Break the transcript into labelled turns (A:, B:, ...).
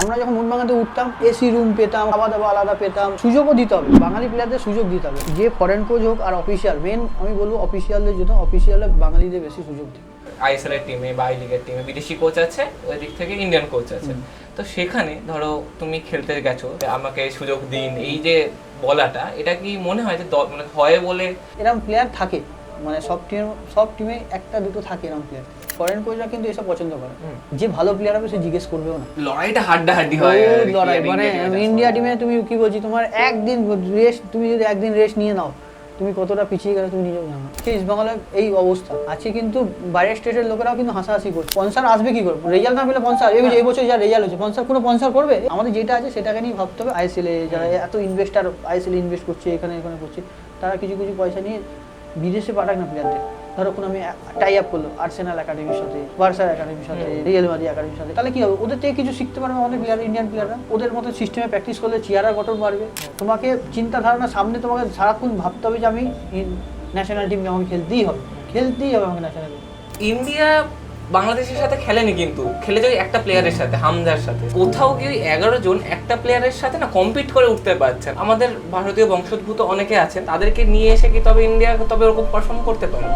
A: আমরা যখন মোহনবাগানতে উঠতাম এসি রুম পেতাম, খাওয়া দাওয়া আলাদা পেতাম, সুযোগও দিতে হবে, বাঙালি প্লেয়ারদের সুযোগ দিতে হবে। যে ফরেন কোচ হোক আর অফিসিয়াল, মেন আমি বলবো অফিসিয়ালদের জন্য, অফিসিয়ালে বাঙালিদের বেশি সুযোগ দিই।
B: আইএসএল এর টিমে বা আই লিগের টিমে বিদেশি কোচ আছে, ওই দিক থেকে ইন্ডিয়ান কোচ আছে। তো সেখানে ধরো তুমি খেলতে গেছো, আমাকে সুযোগ দিন, এই যে বলাটা, এটা কি মনে হয় যে মানে হয় বলে?
A: এরকম প্লেয়ার থাকে, মানে সব টিমে একটা দুটো থাকে এরকম প্লেয়ার। ফরেন কোচরা কিন্তু এসব পছন্দ করে, যে ভালো প্লেয়ার হবে সে জিজ্ঞেস করবেও না।
B: লড়াইটা হাড্ডাহাড্ডি হয়,
A: লড়াই মানে ইন্ডিয়া টিমে তুমি কি বলছি, তোমার একদিন রেস্ট, তুমি যদি একদিন রেস্ট নিয়ে নাও, তুমি কতটা পিছিয়ে গেলে তুমি নিজেও জানো। ইস্ট বাংলার এই অবস্থা আছে, কিন্তু বাইরের স্টেটের লোকেরাও কিন্তু হাসাহাসি করছে। স্পন্সর আসবে কি করবে, রেজাল্ট না পেলে স্পন্সর, এই বছর যা রেজাল্ট হচ্ছে স্পন্সর কোনো স্পন্সর করবে? আমাদের যেটা আছে সেটাকে নিয়ে ভাবতে হবে। আইএসএলে যারা এত ইনভেস্টার আইএসএলে ইনভেস্ট করছে, এখানে করছে, তারা কিছু কিছু পয়সা নিয়ে বিদেশে পাঠাক না প্লেয়ারদের। ধরো কোনো আমি টাই আপ করলো আর্সেনাল একাডেমির সাথে, বার্সার একাডেমির সাথে, রিয়াল মাদ্রিদ একাডেমির সাথে, তাহলে কি হবে? ওদের থেকে কিছু শিখতে পারবে আমাদের প্লেয়ার, ইন্ডিয়ান প্লেয়াররা। ওদের মতো সিস্টেমে প্র্যাকটিস করলে চেয়ারের গঠন বাড়বে। তোমাকে চিন্তাধারণা সামনে তোমাকে সারাক্ষণ ভাবতে হবে যে আমি ন্যাশনাল টিমকে আমাকে খেলতেই হবে আমাকে ন্যাশনাল টিম।
B: ইন্ডিয়া বাংলাদেশের সাথে খেলেনি, কিন্তু খেলে যায় একটা প্লেয়ারের সাথে, হামজার সাথে। কোথাও কি 11 জন একটা প্লেয়ারের সাথে না কম্পিট করে উঠতে পারছেন? আমাদের ভারতীয় বংশোদ্ভূত অনেকে আছেন, তাদেরকে নিয়ে এসে কি তবে ইন্ডিয়া তবে ওরকম পারফর্ম করতে পারে?